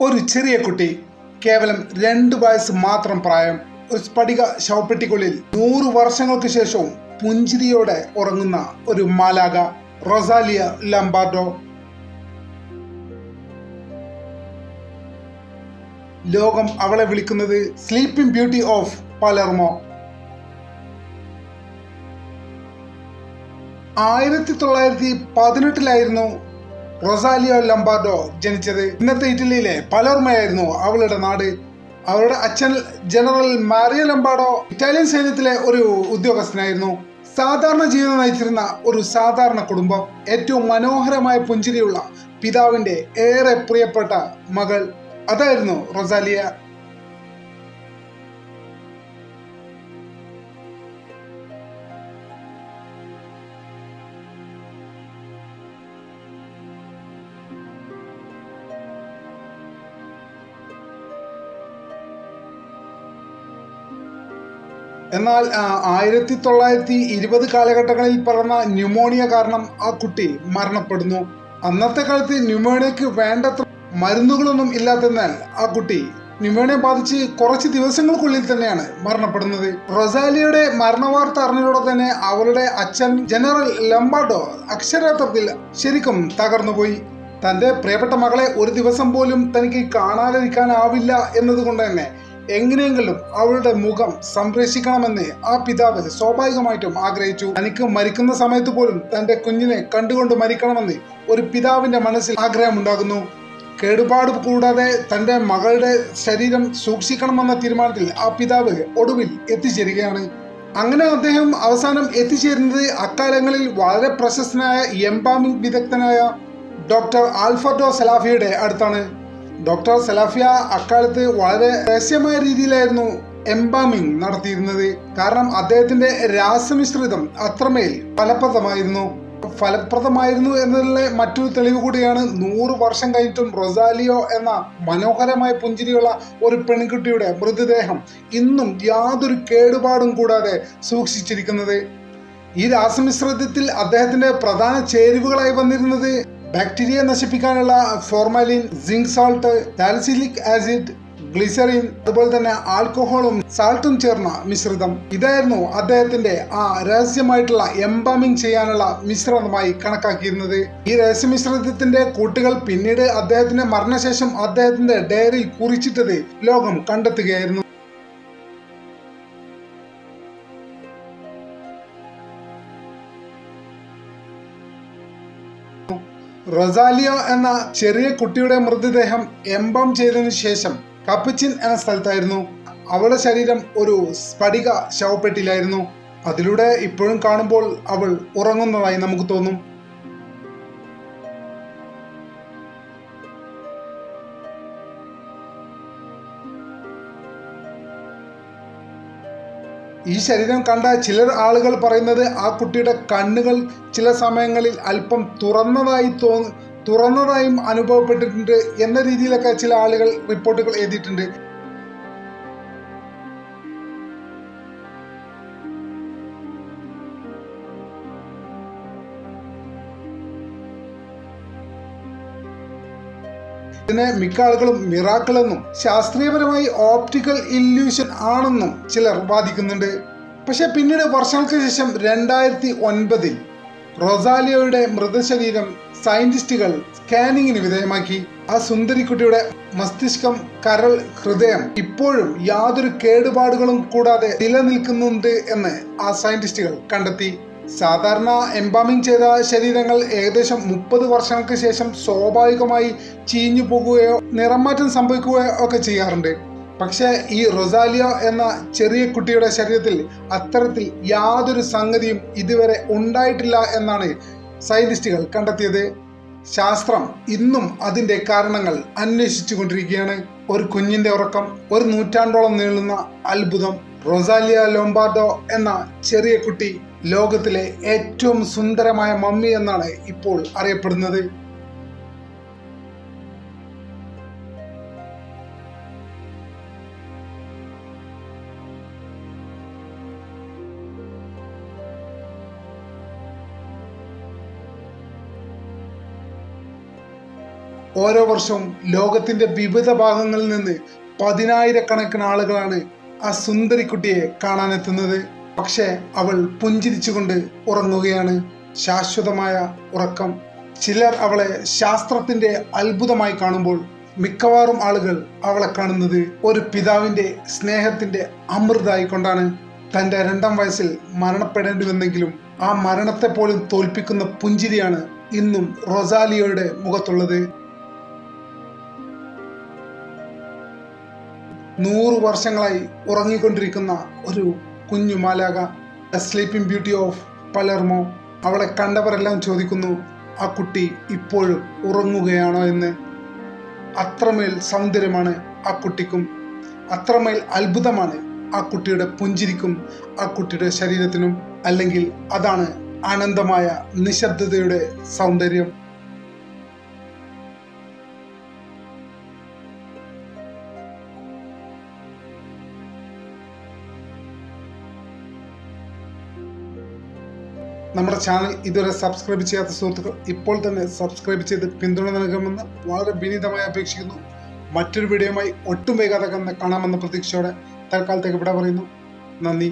ഒരു ചെറിയ കുട്ടി, കേവലം 2 വയസ്സ് മാത്രം പ്രായം, ഒരു സ്ഫടിക ശവപ്പെട്ടിക്കുള്ളിൽ 100 വർഷങ്ങൾക്ക് ശേഷവും പുഞ്ചിരിയോടെ ഉറങ്ങുന്ന ഒരു മാലാക, റൊസാലിയ ലംബാർഡോ. ലോകം അവളെ വിളിക്കുന്നത് സ്ലീപ്പിംഗ് ബ്യൂട്ടി ഓഫ് പലർമോ. 1918 റൊസാലിയ ലംബാർഡോ ജനിച്ചത്. ഇന്നത്തെ ഇറ്റലിയിലെ പലർമയായിരുന്നു അവളുടെ നാട്. അവരുടെ അച്ഛൻ ജനറൽ മാരിയോ ലംബാർഡോ ഇറ്റാലിയൻ സൈന്യത്തിലെ ഒരു ഉദ്യോഗസ്ഥനായിരുന്നു. സാധാരണ ജീവിതം നയിച്ചിരുന്ന ഒരു സാധാരണ കുടുംബം. ഏറ്റവും മനോഹരമായ പുഞ്ചിരിയുള്ള പിതാവിന്റെ ഏറെ പ്രിയപ്പെട്ട മകൾ അതായിരുന്നു റൊസാലിയ. എന്നാൽ 1920 കാലഘട്ടങ്ങളിൽ പിറന്ന ന്യൂമോണിയ കാരണം ആ കുട്ടി മരണപ്പെടുന്നു. അന്നത്തെ കാലത്ത് ന്യൂമോണിയക്ക് വേണ്ടത്ര മരുന്നുകളൊന്നും ഇല്ലാത്തതിനാൽ ആ കുട്ടി ന്യൂമോണിയ ബാധിച്ച് കുറച്ച് ദിവസങ്ങൾക്കുള്ളിൽ തന്നെയാണ് മരണപ്പെടുന്നത്. റൊസാലിയയുടെ മരണവാർത്ത അറിഞ്ഞതോടെ തന്നെ അവളുടെ അച്ഛൻ ജനറൽ ലംബാർഡോ അക്ഷരാർത്ഥത്തിൽ ശരിക്കും തകർന്നുപോയി. തന്റെ പ്രിയപ്പെട്ട മകളെ ഒരു ദിവസം പോലും തനിക്ക് കാണാതിരിക്കാനാവില്ല എന്നതുകൊണ്ട് തന്നെ എങ്ങനെയെങ്കിലും അവളുടെ മുഖം സംരക്ഷിക്കണമെന്ന് ആ പിതാവ് സ്വാഭാവികമായിട്ടും ആഗ്രഹിച്ചു. തനിക്ക് മരിക്കുന്ന സമയത്ത് പോലും തന്റെ കുഞ്ഞിനെ കണ്ടുകൊണ്ട് മരിക്കണമെന്ന് ഒരു പിതാവിന്റെ മനസ്സിൽ ആഗ്രഹമുണ്ടാകുന്നു. കേടുപാട് കൂടാതെ തന്റെ മകളുടെ ശരീരം സൂക്ഷിക്കണമെന്ന തീരുമാനത്തിൽ ആ പിതാവ് ഒടുവിൽ എത്തിച്ചേരുകയാണ്. അങ്ങനെ അദ്ദേഹം അവസാനം എത്തിച്ചേരുന്നത് അക്കാലങ്ങളിൽ വളരെ പ്രശസ്തനായ എംബാമിംഗ് വിദഗ്ധനായ ഡോക്ടർ ആൽഫർഡോ സലാഫിയുടെ അടുത്താണ്. ഡോക്ടർ സലാഫിയ അക്കാലത്ത് വളരെ രഹസ്യമായ രീതിയിലായിരുന്നു എംബാമിംഗ് നടത്തിയിരുന്നത്. കാരണം അദ്ദേഹത്തിന്റെ രാസമിശ്രിതം അത്രമേൽ ഫലപ്രദമായിരുന്നു എന്നതിലെ മറ്റൊരു തെളിവ് കൂടിയാണ് 100 വർഷം കഴിഞ്ഞിട്ടും റൊസാലിയോ എന്ന മനോഹരമായ പുഞ്ചിരിയുള്ള ഒരു പെൺകുട്ടിയുടെ മൃതദേഹം ഇന്നും യാതൊരു കേടുപാടും കൂടാതെ സൂക്ഷിച്ചിരിക്കുന്നത്. ഈ രാസമിശ്രിതത്തിൽ അദ്ദേഹത്തിന്റെ പ്രധാന ചേരുവകളായി വന്നിരുന്നത് ബാക്ടീരിയ നശിപ്പിക്കാനുള്ള formalin, zinc salt, salicylic acid, glycerin, അതുപോലെ തന്നെ ആൽക്കഹോളും സാൾട്ടും ചേർന്ന മിശ്രിതം. ഇതായിരുന്നു അദ്ദേഹത്തിന്റെ ആ രഹസ്യമായിട്ടുള്ള എംബാമിംഗ് ചെയ്യാനുള്ള മിശ്രിതമായി കണക്കാക്കിയിരുന്നത്. ഈ രഹസ്യമിശ്രിതത്തിന്റെ കൂട്ടുകൾ പിന്നീട് അദ്ദേഹത്തിന്റെ മരണശേഷം അദ്ദേഹത്തിന്റെ ഡയറിയിൽ കുറിച്ചിട്ടത് ലോകം കണ്ടെത്തുകയായിരുന്നു. റൊസാലിയോ എന്ന ചെറിയ കുട്ടിയുടെ മൃതദേഹം എംബാം ചെയ്തതിനു ശേഷം കപ്പച്ചിൻ എന്ന സ്ഥലത്തായിരുന്നു. അവളുടെ ശരീരം ഒരു സ്ഫടിക ശവപ്പെട്ടിയിലായിരുന്നു. അതിലൂടെ ഇപ്പോഴും കാണുമ്പോൾ അവൾ ഉറങ്ങുന്നതായി നമുക്ക് തോന്നും. ഈ ശരീരം കണ്ട ചിലർ ആളുകൾ പറയുന്നത് ആ കുട്ടിയുടെ കണ്ണുകൾ ചില സമയങ്ങളിൽ അല്പം തുറന്നതായും അനുഭവപ്പെട്ടിട്ടുണ്ട് എന്ന രീതിയിലൊക്കെ ചില ആളുകൾ റിപ്പോർട്ടുകൾ എഴുതിയിട്ടുണ്ട്. ഇതിനെ മിക്ക ആളുകളും മിറാക്കിൾ എന്നും ശാസ്ത്രീയപരമായി ഓപ്റ്റിക്കൽ ഇല്യൂഷൻ ആണെന്നും ചിലർ വാദിക്കുന്നുണ്ട്. പക്ഷെ പിന്നീട് വർഷങ്ങൾക്ക് ശേഷം 2009 റൊസാലിയോയുടെ മൃതശരീരം സയന്റിസ്റ്റുകൾ സ്കാനിങ്ങിന് വിധേയമാക്കി. ആ സുന്ദരിക്കുട്ടിയുടെ മസ്തിഷ്കം, കരൾ, ഹൃദയം ഇപ്പോഴും യാതൊരു കേടുപാടുകളും കൂടാതെ നിലനിൽക്കുന്നുണ്ട് എന്ന് ആ സയന്റിസ്റ്റുകൾ കണ്ടെത്തി. സാധാരണ എംബാമിംഗ് ചെയ്ത ശരീരങ്ങൾ ഏകദേശം 30 വർഷങ്ങൾക്ക് ശേഷം സ്വാഭാവികമായി ചീഞ്ഞു പോകുകയോ നിറമാറ്റം സംഭവിക്കുകയോ ഒക്കെ ചെയ്യാറുണ്ട്. പക്ഷേ ഈ റൊസാലിയോ എന്ന ചെറിയ കുട്ടിയുടെ ശരീരത്തിൽ അത്തരത്തിൽ യാതൊരു സംഗതിയും ഇതുവരെ ഉണ്ടായിട്ടില്ല എന്നാണ് സയന്റിസ്റ്റുകൾ കണ്ടെത്തിയത്. ശാസ്ത്രം ഇന്നും അതിന്റെ കാരണങ്ങൾ അന്വേഷിച്ചു കൊണ്ടിരിക്കുകയാണ്. ഒരു കുഞ്ഞിന്റെ ഉറക്കം, ഒരു നൂറ്റാണ്ടോളം നീളുന്ന അത്ഭുതം. റൊസാലിയ ലൊംബാർഡോ എന്ന ചെറിയ കുട്ടി ലോകത്തിലെ ഏറ്റവും സുന്ദരമായ മമ്മി എന്നാണ് ഇപ്പോൾ അറിയപ്പെടുന്നത്. ഓരോ വർഷവും ലോകത്തിന്റെ വിവിധ ഭാഗങ്ങളിൽ നിന്ന് 10,000-കണക്കിന് ആളുകളാണ് ആ സുന്ദരിക്കുട്ടിയെ കാണാനെത്തുന്നത്. പക്ഷേ അവൾ പുഞ്ചിരിച്ചുകൊണ്ട് ഉറങ്ങുകയാണ്. ശാശ്വതമായ ഉറക്കം. ചിലർ അവളെ ശാസ്ത്രത്തിന്റെ അത്ഭുതമായി കാണുമ്പോൾ മിക്കവാറും ആളുകൾ അവളെ കാണുന്നത് ഒരു പിതാവിന്റെ സ്നേഹത്തിന്റെ അമൃതായി കൊണ്ടാണ്. തന്റെ 2ാം വയസ്സിൽ മരണപ്പെടേണ്ടി വന്നെങ്കിലും ആ മരണത്തെ പോലും തോൽപ്പിക്കുന്ന പുഞ്ചിരിയാണ് ഇന്നും റൊസാലിയോയുടെ മുഖത്തുള്ളത്. 100 വർഷങ്ങളായി ഉറങ്ങിക്കൊണ്ടിരിക്കുന്ന ഒരു കുഞ്ഞു മാലാക, ദ സ്ലീപ്പിംഗ് ബ്യൂട്ടി ഓഫ് പലർമോ. അവളെ കണ്ടവരെല്ലാം ചോദിക്കുന്നു, ആ കുട്ടി ഇപ്പോഴും ഉറങ്ങുകയാണോ എന്ന്. അത്രമേൽ സൗന്ദര്യമാണ് ആ കുട്ടിക്കും, അത്രമേൽ അത്ഭുതമാണ് ആ കുട്ടിയുടെ പുഞ്ചിരിക്കും, ആ കുട്ടിയുടെ ശരീരത്തിനും. അല്ലെങ്കിൽ അതാണ് അനന്തമായ നിശബ്ദതയുടെ സൗന്ദര്യം. നമ്മുടെ ചാനൽ ഇതുവരെ സബ്സ്ക്രൈബ് ചെയ്യാത്ത സുഹൃത്തുക്കൾ ഇപ്പോൾ തന്നെ സബ്സ്ക്രൈബ് ചെയ്ത് പിന്തുണ നൽകുമെന്ന് വളരെ വിനീതമായി അപേക്ഷിക്കുന്നു. മറ്റൊരു വീഡിയോയുമായി ഒട്ടും വൈകാതെ കാണാമെന്ന പ്രതീക്ഷയോടെ തൽക്കാലത്തേക്ക് ഇവിടെ പറയുന്നു. നന്ദി.